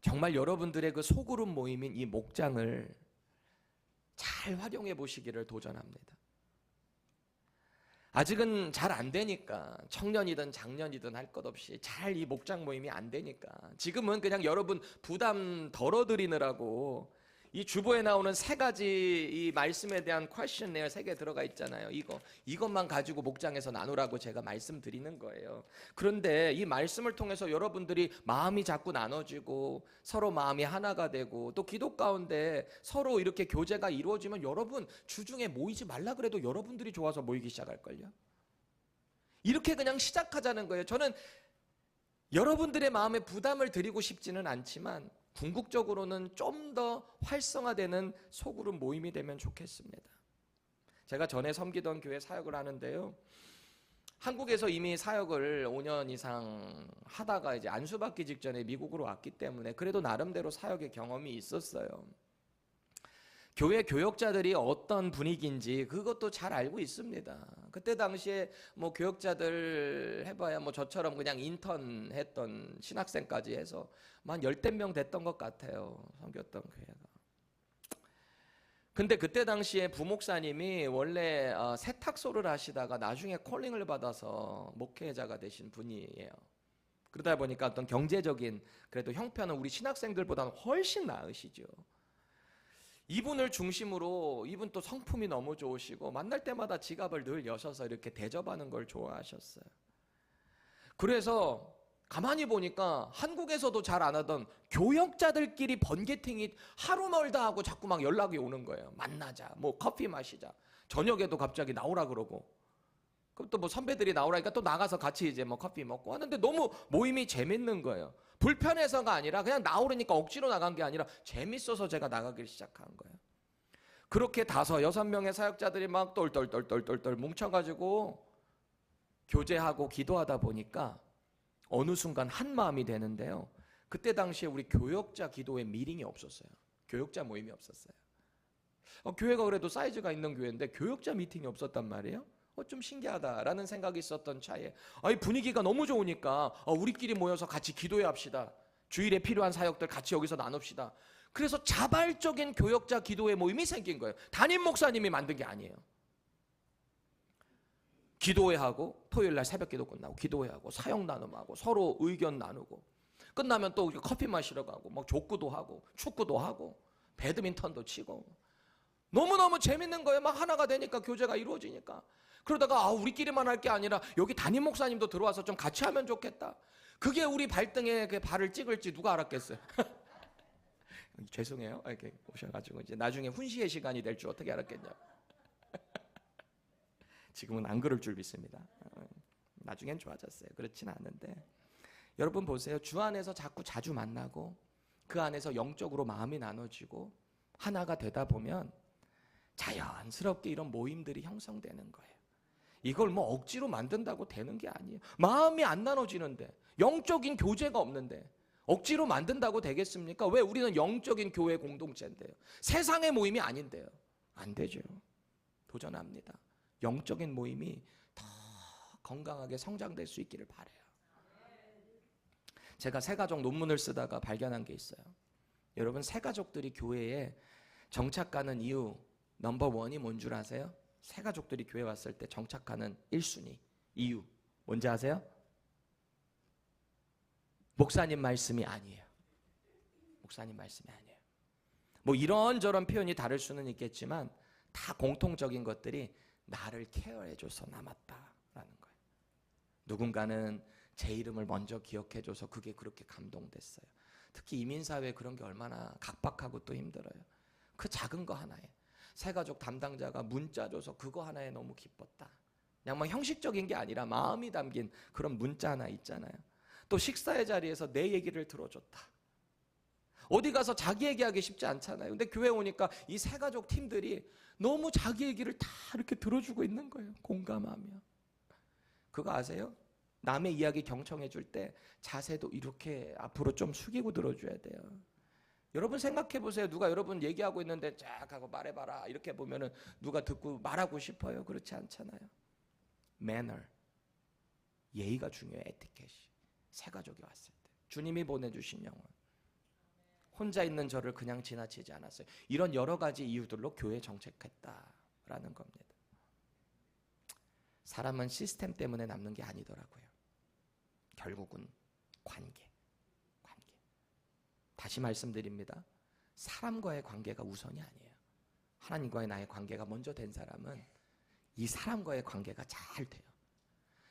정말 여러분들의 그 소그룹 모임인 이 목장을 잘 활용해 보시기를 도전합니다. 아직은 잘 안 되니까, 청년이든 장년이든 할 것 없이 잘 이 목장 모임이 안 되니까 지금은 그냥 여러분 부담 덜어드리느라고 이 주보에 나오는 3가지 이 말씀에 대한 퀘스천네어 3개 들어가 있잖아요. 이것만 가지고 목장에서 나누라고 제가 말씀드리는 거예요. 그런데 이 말씀을 통해서 여러분들이 마음이 자꾸 나눠지고 서로 마음이 하나가 되고 또 기도 가운데 서로 이렇게 교제가 이루어지면 여러분 주중에 모이지 말라 그래도 여러분들이 좋아서 모이기 시작할걸요. 이렇게 그냥 시작하자는 거예요. 저는 여러분들의 마음에 부담을 드리고 싶지는 않지만 궁극적으로는 좀 더 활성화되는 소그룹 모임이 되면 좋겠습니다. 제가 전에 섬기던 교회 사역을 하는데요, 한국에서 이미 사역을 5년 이상 하다가 이제 안수받기 직전에 미국으로 왔기 때문에 그래도 나름대로 사역의 경험이 있었어요. 교회 교역자들이 어떤 분위기인지 그것도 잘 알고 있습니다. 그때 당시에 뭐 교역자들 해봐야 뭐 저처럼 그냥 인턴 했던 신학생까지 해서 한 10명 됐던 것 같아요. 섬겼던 교회가. 근데 그때 당시에 부목사님이 원래 세탁소를 하시다가 나중에 콜링을 받아서 목회자가 되신 분이에요. 그러다 보니까 어떤 경제적인 그래도 형편은 우리 신학생들보다는 훨씬 나으시죠. 이분을 중심으로, 이분 또 성품이 너무 좋으시고 만날 때마다 지갑을 늘 여셔서 이렇게 대접하는 걸 좋아하셨어요. 그래서 가만히 보니까 한국에서도 잘 안 하던 교역자들끼리 번개팅이 하루 멀다 하고 자꾸 막 연락이 오는 거예요. 만나자, 뭐 커피 마시자. 저녁에도 갑자기 나오라 그러고. 그럼 또 뭐 선배들이 나오라니까 또 나가서 같이 이제 뭐 커피 먹고 하는데 너무 모임이 재밌는 거예요. 불편해서가 아니라 그냥 나오려니까 억지로 나간 게 아니라 재밌어서 제가 나가기 시작한 거예요. 그렇게 5, 6명의 사역자들이 막 똘똘똘똘똘 뭉쳐가지고 교제하고 기도하다 보니까 어느 순간 한 마음이 되는데요. 그때 당시에 우리 교역자 기도회 미팅이 없었어요. 교역자 모임이 없었어요. 교회가 그래도 사이즈가 있는 교회인데 교역자 미팅이 없었단 말이에요. 좀 신기하다라는 생각이 있었던 차에 분위기가 너무 좋으니까 우리끼리 모여서 같이 기도회 합시다. 주일에 필요한 사역들 같이 여기서 나눕시다. 그래서 자발적인 교역자 기도회 모임이 생긴 거예요. 담임 목사님이 만든 게 아니에요. 기도회하고 토요일 날 새벽 기도 끝나고 기도회하고 사역 나눔하고 서로 의견 나누고 끝나면 또 커피 마시러 가고 막 족구도 하고 축구도 하고 배드민턴도 치고 너무너무 재밌는 거예요. 막 하나가 되니까 교제가 이루어지니까. 그러다가 우리끼리만 할 게 아니라 여기 담임 목사님도 들어와서 좀 같이 하면 좋겠다. 그게 우리 발등에 그 발을 찍을지 누가 알았겠어요. 죄송해요. 이렇게 오셔가지고 이제 나중에 훈시의 시간이 될 줄 어떻게 알았겠냐. 지금은 안 그럴 줄 믿습니다. 나중엔 좋아졌어요. 그렇진 않은데 여러분 보세요. 주 안에서 자주 만나고 그 안에서 영적으로 마음이 나눠지고 하나가 되다 보면 자연스럽게 이런 모임들이 형성되는 거예요. 이걸 뭐 억지로 만든다고 되는 게 아니에요. 마음이 안 나눠지는데 영적인 교제가 없는데 억지로 만든다고 되겠습니까? 왜? 우리는 영적인 교회 공동체인데요. 세상의 모임이 아닌데요. 안 되죠. 도전합니다. 영적인 모임이 더 건강하게 성장될 수 있기를 바라요. 제가 새가족 논문을 쓰다가 발견한 게 있어요. 여러분, 새가족들이 교회에 정착하는 이유 넘버 1이 뭔 줄 아세요? 새가족들이 교회 왔을 때 정착하는 1순위 이유 뭔지 아세요? 목사님 말씀이 아니에요. 목사님 말씀이 아니에요. 뭐 이런저런 표현이 다를 수는 있겠지만 다 공통적인 것들이 나를 케어해줘서 남았다라는 거예요. 누군가는 제 이름을 먼저 기억해줘서 그게 그렇게 감동됐어요. 특히 이민사회에 그런 게 얼마나 각박하고 또 힘들어요. 그 작은 거 하나에 새가족 담당자가 문자 줘서 그거 하나에 너무 기뻤다. 그냥 막 형식적인 게 아니라 마음이 담긴 그런 문자 하나 있잖아요. 또 식사의 자리에서 내 얘기를 들어줬다. 어디 가서 자기 얘기하기 쉽지 않잖아요. 근데 교회 오니까 이 새가족 팀들이 너무 자기 얘기를 다 이렇게 들어주고 있는 거예요. 공감하며. 그거 아세요? 남의 이야기 경청해 줄 때 자세도 이렇게 앞으로 좀 숙이고 들어줘야 돼요. 여러분 생각해 보세요. 누가 여러분 얘기하고 있는데 쫙 하고 말해봐라 이렇게 보면은 누가 듣고 말하고 싶어요? 그렇지 않잖아요. 매너, 예의가 중요해요. 에티켓이. 새가족이 왔을 때 주님이 보내주신 영혼, 혼자 있는 저를 그냥 지나치지 않았어요. 이런 여러 가지 이유들로 교회에 정착했다라는 겁니다. 사람은 시스템 때문에 남는 게 아니더라고요. 결국은 관계. 다시 말씀드립니다. 사람과의 관계가 우선이 아니에요. 하나님과의 나의 관계가 먼저 된 사람은 이 사람과의 관계가 잘 돼요.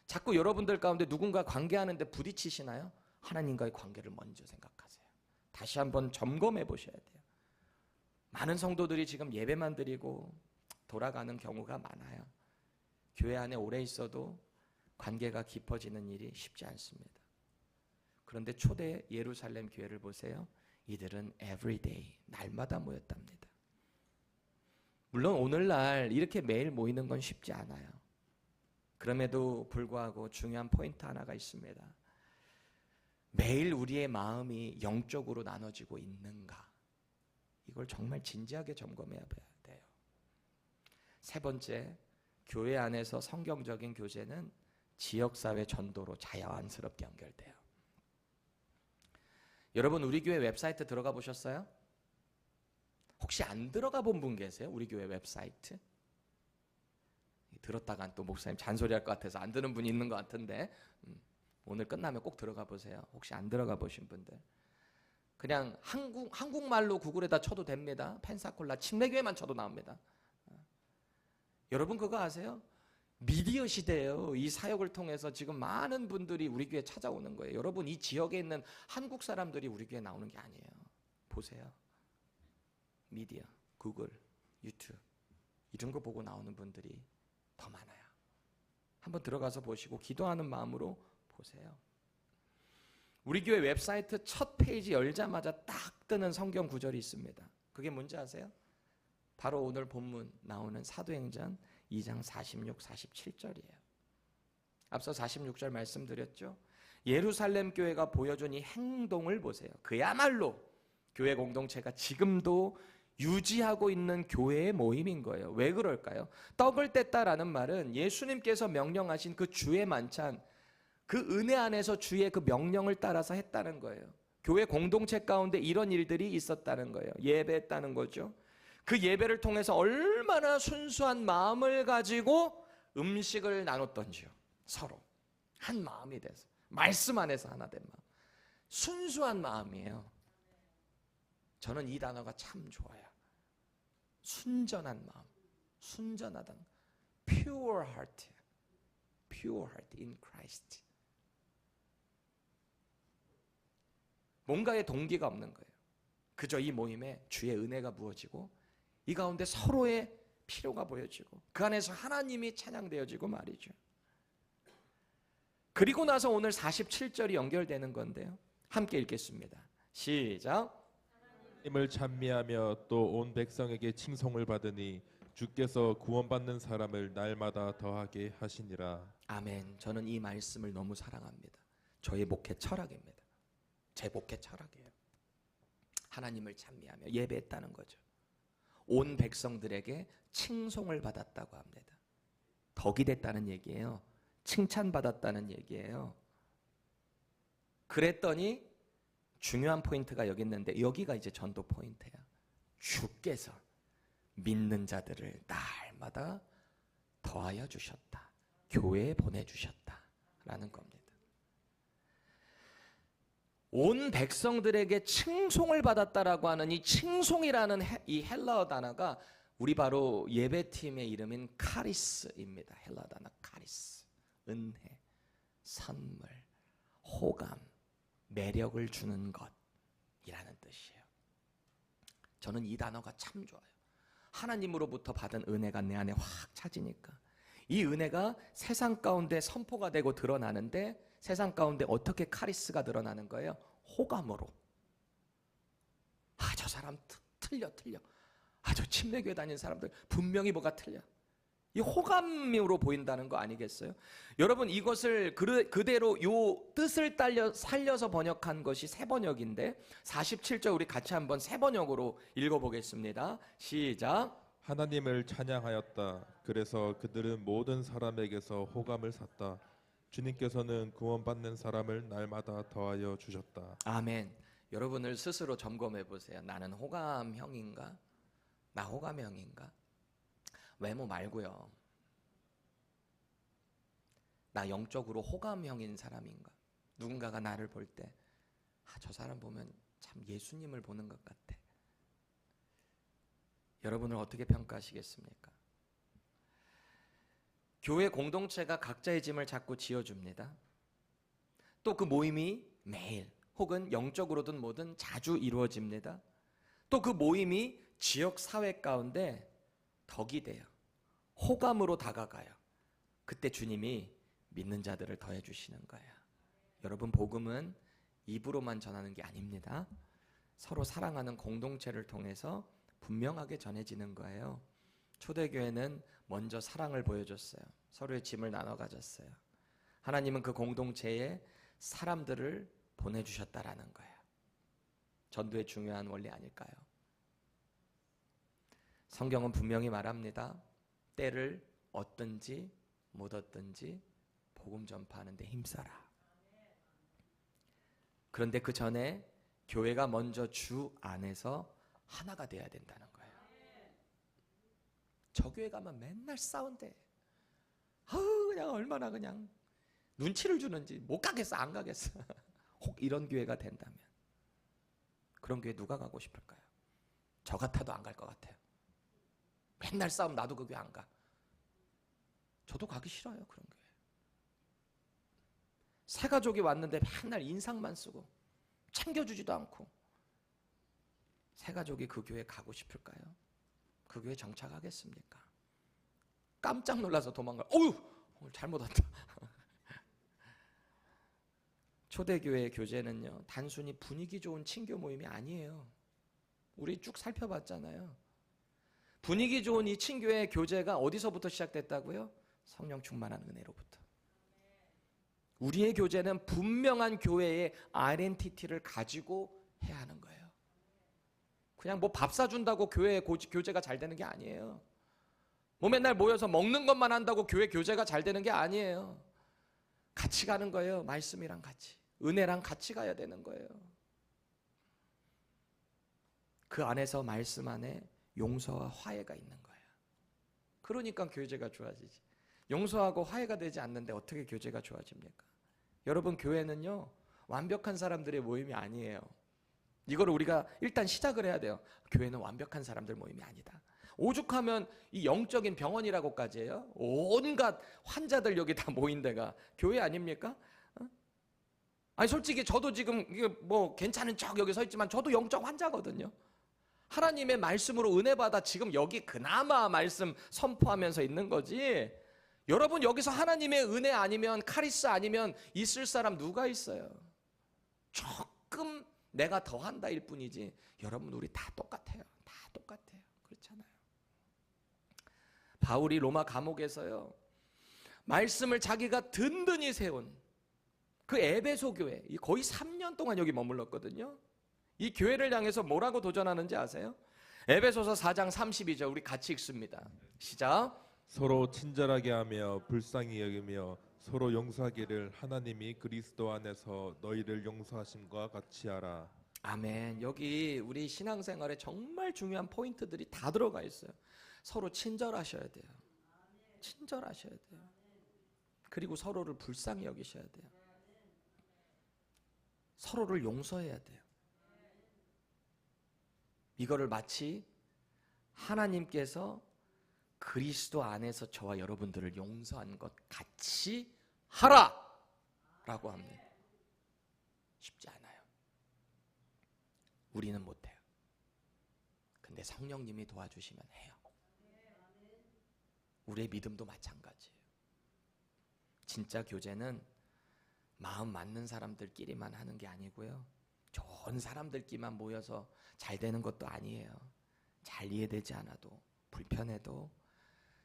자꾸 여러분들 가운데 누군가 관계하는데 부딪히시나요? 하나님과의 관계를 먼저 생각하세요. 다시 한번 점검해 보셔야 돼요. 많은 성도들이 지금 예배만 드리고 돌아가는 경우가 많아요. 교회 안에 오래 있어도 관계가 깊어지는 일이 쉽지 않습니다. 그런데 초대 예루살렘 교회를 보세요. 이들은 everyday, 날마다 모였답니다. 물론 오늘날 이렇게 매일 모이는 건 쉽지 않아요. 그럼에도 불구하고 중요한 포인트 하나가 있습니다. 매일 우리의 마음이 영적으로 나눠지고 있는가? 이걸 정말 진지하게 점검해야 돼요. 세 번째, 교회 안에서 성경적인 교제는 지역사회 전도로 자연스럽게 연결돼요. 여러분 우리 교회 웹사이트 들어가 보셨어요? 혹시 안 들어가 본 분 계세요? 우리 교회 웹사이트? 들었다간 또 목사님 잔소리할 것 같아서 안 드는 분이 있는 것 같은데 오늘 끝나면 꼭 들어가 보세요. 혹시 안 들어가 보신 분들. 그냥 한국말로 구글에다 쳐도 됩니다. 펜사콜라 침례교회만 쳐도 나옵니다. 여러분 그거 아세요? 미디어 시대예요. 이 사역을 통해서 지금 많은 분들이 우리 교회 찾아오는 거예요. 여러분, 이 지역에 있는 한국 사람들이 우리 교회 나오는 게 아니에요. 보세요. 미디어, 구글, 유튜브 이런 거 보고 나오는 분들이 더 많아요. 한번 들어가서 보시고 기도하는 마음으로 보세요. 우리 교회 웹사이트 첫 페이지 열자마자 딱 뜨는 성경 구절이 있습니다. 그게 뭔지 아세요? 바로 오늘 본문 나오는 사도행전 2장 46, 47절이에요. 앞서 46절 말씀드렸죠. 예루살렘 교회가 보여준 이 행동을 보세요. 그야말로 교회 공동체가 지금도 유지하고 있는 교회의 모임인 거예요. 왜 그럴까요? 떡을 뗐다라는 말은 예수님께서 명령하신 그 주의 만찬, 그 은혜 안에서 주의 그 명령을 따라서 했다는 거예요. 교회 공동체 가운데 이런 일들이 있었다는 거예요. 예배했다는 거죠. 그 예배를 통해서 얼마나 순수한 마음을 가지고 음식을 나눴던지요. 서로 한 마음이 돼서 말씀 안에서 하나 된 마음. 순수한 마음이에요. 저는 이 단어가 참 좋아요. 순전한 마음, 순전하다. Pure heart, pure heart in Christ. 뭔가의 동기가 없는 거예요. 그저 이 모임에 주의 은혜가 부어지고 이 가운데 서로의 필요가 보여지고 그 안에서 하나님이 찬양되어지고 말이죠. 그리고 나서 오늘 47절이 연결되는 건데요. 함께 읽겠습니다. 시작. 하나님을 찬미하며 또 온 백성에게 칭송을 받으니 주께서 구원받는 사람을 날마다 더하게 하시니라. 아멘. 저는 이 말씀을 너무 사랑합니다. 저의 목회 철학입니다. 제 목회 철학이에요. 하나님을 찬미하며 예배했다는 거죠. 온 백성들에게 칭송을 받았다고 합니다. 덕이 됐다는 얘기예요. 칭찬받았다는 얘기예요. 그랬더니 중요한 포인트가 여기 있는데 여기가 이제 전도 포인트야. 주께서 믿는 자들을 날마다 더하여 주셨다. 교회에 보내주셨다. 라는 겁니다. 온 백성들에게 칭송을 받았다라고 하는 이 칭송이라는 이 헬라어 단어가 우리 바로 예배팀의 이름인 카리스입니다. 헬라어 단어 카리스. 은혜, 선물, 호감, 매력을 주는 것이라는 뜻이에요. 저는 이 단어가 참 좋아요. 하나님으로부터 받은 은혜가 내 안에 확 차지니까 이 은혜가 세상 가운데 선포가 되고 드러나는데 세상 가운데 어떻게 카리스가 드러나는 거예요? 호감으로. 아, 저 사람 틀려. 아, 저 침례교회 다니는 사람들 분명히 뭐가 틀려. 이 호감으로 보인다는 거 아니겠어요? 여러분, 이것을 그대로 요 뜻을 살려서 번역한 것이 새번역인데 47절 우리 같이 한번 새번역으로 읽어보겠습니다. 시작. 하나님을 찬양하였다. 그래서 그들은 모든 사람에게서 호감을 샀다. 주님께서는 구원받는 사람을 날마다 더하여 주셨다. 아멘. 여러분을 스스로 점검해 보세요. 나는 호감형인가? 나 호감형인가? 외모 말고요. 나 영적으로 호감형인 사람인가? 누군가가 나를 볼 때 저 사람 보면 참 예수님을 보는 것 같아. 여러분을 어떻게 평가하시겠습니까? 교회 공동체가 각자의 짐을 자꾸 지어줍니다. 또 그 모임이 매일 혹은 영적으로든 뭐든 자주 이루어집니다. 또 그 모임이 지역 사회 가운데 덕이 돼요. 호감으로 다가가요. 그때 주님이 믿는 자들을 더해 주시는 거예요. 여러분, 복음은 입으로만 전하는 게 아닙니다. 서로 사랑하는 공동체를 통해서 분명하게 전해지는 거예요. 초대교회는 먼저 사랑을 보여줬어요. 서로의 짐을 나눠 가졌어요. 하나님은 그 공동체에 사람들을 보내주셨다라는 거예요. 전도의 중요한 원리 아닐까요? 성경은 분명히 말합니다. 때를 얻든지 못 얻든지 복음 전파하는 데 힘써라. 그런데 그 전에 교회가 먼저 주 안에서 하나가 돼야 된다는 거예요. 저 교회 가면 맨날 싸운대. 그냥 얼마나 그냥 눈치를 주는지 못 가겠어 안 가겠어. 혹 이런 교회가 된다면 그런 교회 누가 가고 싶을까요? 저 같아도 안 갈 것 같아요. 맨날 싸움 나도 그 교회 안 가. 저도 가기 싫어요, 그런 교회. 새 가족이 왔는데 맨날 인상만 쓰고 챙겨주지도 않고. 새 가족이 그 교회 가고 싶을까요? 그 교회 정착하겠습니까? 깜짝 놀라서 도망가. 어휴, 오늘 잘못 왔다. 초대교회 교제는요, 단순히 분위기 좋은 친교 모임이 아니에요. 우리 쭉 살펴봤잖아요. 분위기 좋은 이 친교의 교제가 어디서부터 시작됐다고요? 성령 충만한 은혜로부터. 우리의 교제는 분명한 교회의 아이덴티티를 가지고 해야 하는 거예요. 그냥 뭐 밥 사준다고 교회 교제가 잘 되는 게 아니에요. 뭐 맨날 모여서 먹는 것만 한다고 교회 교제가 잘 되는 게 아니에요. 같이 가는 거예요. 말씀이랑 같이. 은혜랑 같이 가야 되는 거예요. 그 안에서 말씀 안에 용서와 화해가 있는 거예요. 그러니까 교제가 좋아지지. 용서하고 화해가 되지 않는데 어떻게 교제가 좋아집니까? 여러분, 교회는요, 완벽한 사람들의 모임이 아니에요. 이거를 우리가 일단 시작을 해야 돼요. 교회는 완벽한 사람들 모임이 아니다. 오죽하면 이 영적인 병원이라고까지 해요. 온갖 환자들 여기 다 모인 데가 교회 아닙니까? 아니 솔직히 저도 지금 이게 뭐 괜찮은 척 여기 서 있지만 저도 영적 환자거든요. 하나님의 말씀으로 은혜 받아 지금 여기 그나마 말씀 선포하면서 있는 거지. 여러분, 여기서 하나님의 은혜 아니면 카리스 아니면 있을 사람 누가 있어요? 조금 내가 더 한다일 뿐이지. 여러분, 우리 다 똑같아요. 다 똑같아요. 그렇잖아요. 바울이 로마 감옥에서요, 말씀을 자기가 든든히 세운 그 에베소 교회, 거의 3년 동안 여기 머물렀거든요. 이 교회를 향해서 뭐라고 도전하는지 아세요? 에베소서 4장 32절 우리 같이 읽습니다. 시작. 서로 친절하게 하며 불쌍히 여기며 서로 용서하기를 하나님이 그리스도 안에서 너희를 용서하심과 같이 하라. 아멘. 여기 우리 신앙생활에 정말 중요한 포인트들이 다 들어가 있어요. 서로 친절하셔야 돼요. 친절하셔야 돼요. 그리고 서로를 불쌍히 여기셔야 돼요. 서로를 용서해야 돼요. 이거를 마치 하나님께서 그리스도 안에서 저와 여러분들을 용서한 것 같이 하라! 라고 합니다. 쉽지 않아요. 우리는 못해요. 근데 성령님이 도와주시면 해요. 우리의 믿음도 마찬가지예요. 진짜 교제는 마음 맞는 사람들끼리만 하는 게 아니고요, 좋은 사람들끼리만 모여서 잘 되는 것도 아니에요. 잘 이해되지 않아도, 불편해도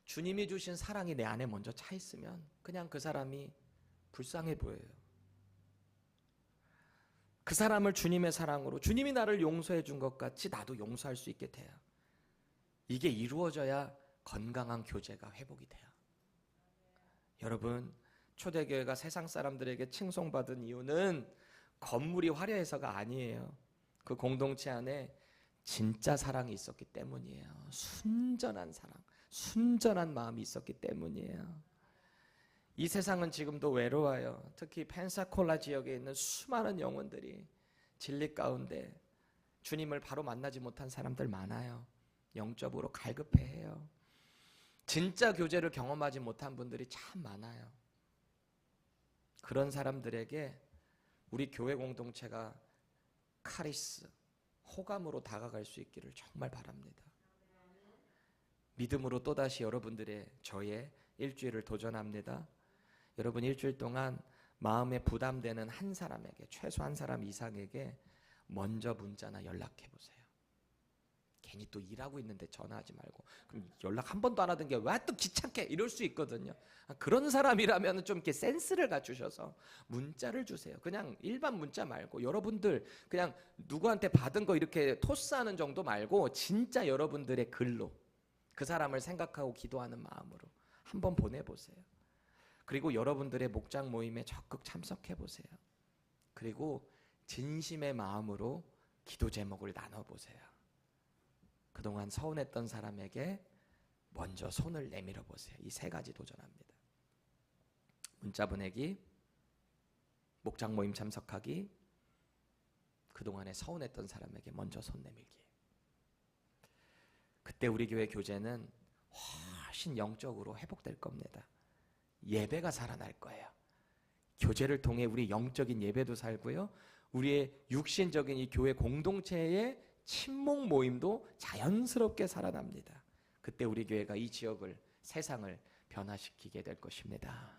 주님이 주신 사랑이 내 안에 먼저 차 있으면 그냥 그 사람이 불쌍해 보여요. 그 사람을 주님의 사랑으로, 주님이 나를 용서해 준 것 같이 나도 용서할 수 있게 돼요. 이게 이루어져야 건강한 교제가 회복이 돼요. 여러분, 초대교회가 세상 사람들에게 칭송받은 이유는 건물이 화려해서가 아니에요. 그 공동체 안에 진짜 사랑이 있었기 때문이에요. 순전한 사랑, 순전한 마음이 있었기 때문이에요. 이 세상은 지금도 외로워요. 특히 펜사콜라 지역에 있는 수많은 영혼들이 진리 가운데 주님을 바로 만나지 못한 사람들 많아요. 영적으로 갈급해해요. 진짜 교제를 경험하지 못한 분들이 참 많아요. 그런 사람들에게 우리 교회 공동체가 카리스, 호감으로 다가갈 수 있기를 정말 바랍니다. 믿음으로 또다시 저의 일주일을 도전합니다. 여러분, 일주일 동안 마음에 부담되는 한 사람에게, 최소 한 사람 이상에게 먼저 문자나 연락해 보세요. 괜히 또 일하고 있는데 전화하지 말고, 그럼 연락 한 번도 안 하던 게 왜 또 귀찮게 이럴 수 있거든요. 그런 사람이라면 좀 이렇게 센스를 갖추셔서 문자를 주세요. 그냥 일반 문자 말고, 여러분들 그냥 누구한테 받은 거 이렇게 토스하는 정도 말고, 진짜 여러분들의 글로 그 사람을 생각하고 기도하는 마음으로 한번 보내보세요. 그리고 여러분들의 목장 모임에 적극 참석해 보세요. 그리고 진심의 마음으로 기도 제목을 나눠보세요. 그동안 서운했던 사람에게 먼저 손을 내밀어 보세요. 이 세 가지 도전합니다. 문자 보내기, 목장 모임 참석하기, 그동안에 서운했던 사람에게 먼저 손 내밀기. 그때 우리 교회 교제는 훨씬 영적으로 회복될 겁니다. 예배가 살아날 거예요. 교제를 통해 우리 영적인 예배도 살고요. 우리의 육신적인 이 교회 공동체의 친목 모임도 자연스럽게 살아납니다. 그때 우리 교회가 이 지역을, 세상을 변화시키게 될 것입니다.